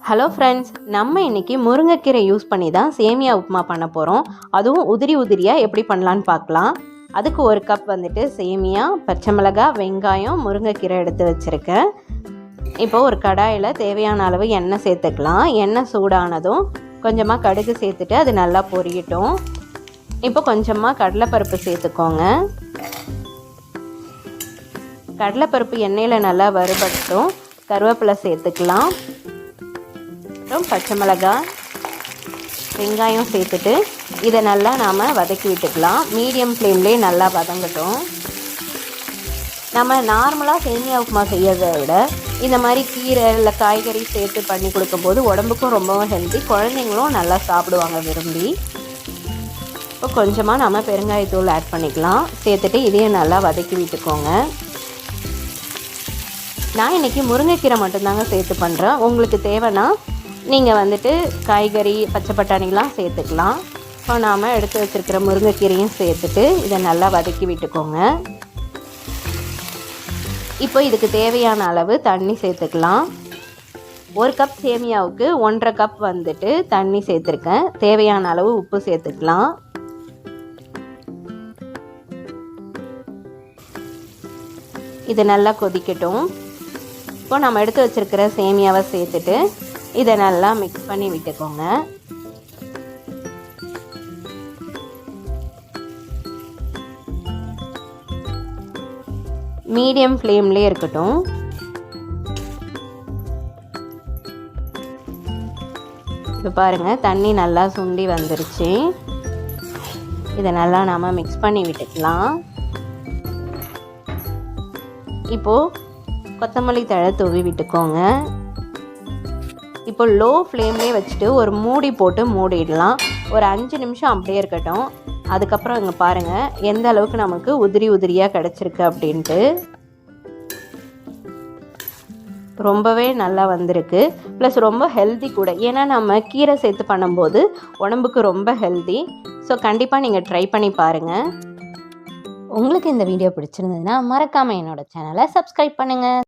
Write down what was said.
Hello friends, நம்ம இன்றைக்கி முருங்கைக்கீரை யூஸ் பண்ணி தான் சேமியா உப்புமா பண்ண போகிறோம். அதுவும் உதிரி உதிரியாக எப்படி பண்ணலான்னு பார்க்கலாம். அதுக்கு ஒரு கப் வந்துட்டு சேமியா, பச்சை மிளகாய், வெங்காயம், முருங்கைக்கீரை எடுத்து வச்சுருக்கேன். இப்போ ஒரு கடாயில் தேவையான அளவு எண்ணெய் சேர்த்துக்கலாம். எண்ணெய் சூடானதும் கொஞ்சமாக கடுகு சேர்த்துட்டு அது நல்லா பொரியட்டும். இப்போ கொஞ்சமாக கடலைப்பருப்பு சேர்த்துக்கோங்க. கடலைப்பருப்பு எண்ணெயில் நல்லா வறுபடட்டும். கருவேப்பிலை சேர்த்துக்கலாம். அப்புறம் பச்சை மிளகாய், வெங்காயம் சேர்த்துட்டு இதை நல்லா நாம் வதக்கி விட்டுக்கலாம். மீடியம் ஃப்ளேம்லேயே நல்லா வதங்கட்டும். நம்ம நார்மலாக சேமியா உப்புமா செய்யறதை விட இந்த மாதிரி கீரை இல்லை காய்கறி சேர்த்து பண்ணி கொடுக்கும்போது உடம்புக்கும் ரொம்பவும் ஹெல்த்தி, குழந்தைங்களும் நல்லா சாப்பிடுவாங்க விரும்பி. இப்போ கொஞ்சமாக நம்ம பெருங்காயத்தூள் ஆட் பண்ணிக்கலாம். சேர்த்துட்டு இதையும் நல்லா வதக்கி விட்டுக்கோங்க. நான் இன்றைக்கி முருங்கைக்கீரை மட்டும்தாங்க சேர்த்து பண்ணுறேன். உங்களுக்கு தேவைன்னா நீங்கள் வந்துட்டு காய்கறி, பச்சை பட்டாணிலாம் சேர்த்துக்கலாம். இப்போ நாம் எடுத்து வச்சுருக்கிற முருங்கைக்கீரையும் சேர்த்துட்டு இதை நல்லா வதக்கி விட்டுக்கோங்க. இப்போ இதுக்கு தேவையான அளவு தண்ணி சேர்த்துக்கலாம். ஒரு கப் சேமியாவுக்கு 1.5 கப் வந்துட்டு தண்ணி சேர்த்துருக்கேன். தேவையான அளவு உப்பு சேர்த்துக்கலாம். இது நல்லா கொதிக்கட்டும். இப்போ நம்ம எடுத்து வச்சுருக்கிற சேமியாவை சேர்த்துட்டு இதை நல்லா மிக்ஸ் பண்ணி விட்டுக்கோங்க. மீடியம் ஃப்ளேம்லேயே இருக்கட்டும். இப்போ பாருங்கள், தண்ணி நல்லா சுண்டி வந்துருச்சு. இதை நல்லா நாம் மிக்ஸ் பண்ணி விட்டுக்கலாம். இப்போது கொத்தமல்லி தழை தூவி விட்டுக்கோங்க. இப்போ லோ ஃப்ளேம்லேயே வச்சுட்டு ஒரு மூடி போட்டு மூடிடலாம். ஒரு 5 நிமிஷம் அப்படியே இருக்கட்டும். அதுக்கப்புறம் இங்கே பாருங்கள் எந்த அளவுக்கு நமக்கு உதிரி உதிரியாக கிடச்சிருக்கு அப்படின்ட்டு. ரொம்பவே நல்லா வந்திருக்கு. ப்ளஸ் ரொம்ப ஹெல்தி கூட. ஏன்னா நம்ம கீரை சேர்த்து பண்ணும்போது உடம்புக்கு ரொம்ப ஹெல்தி. ஸோ கண்டிப்பாக நீங்கள் ட்ரை பண்ணி பாருங்கள். உங்களுக்கு இந்த வீடியோ பிடிச்சிருந்ததுன்னா மறக்காமல் என்னோடய சேனலை சப்ஸ்கிரைப் பண்ணுங்கள்.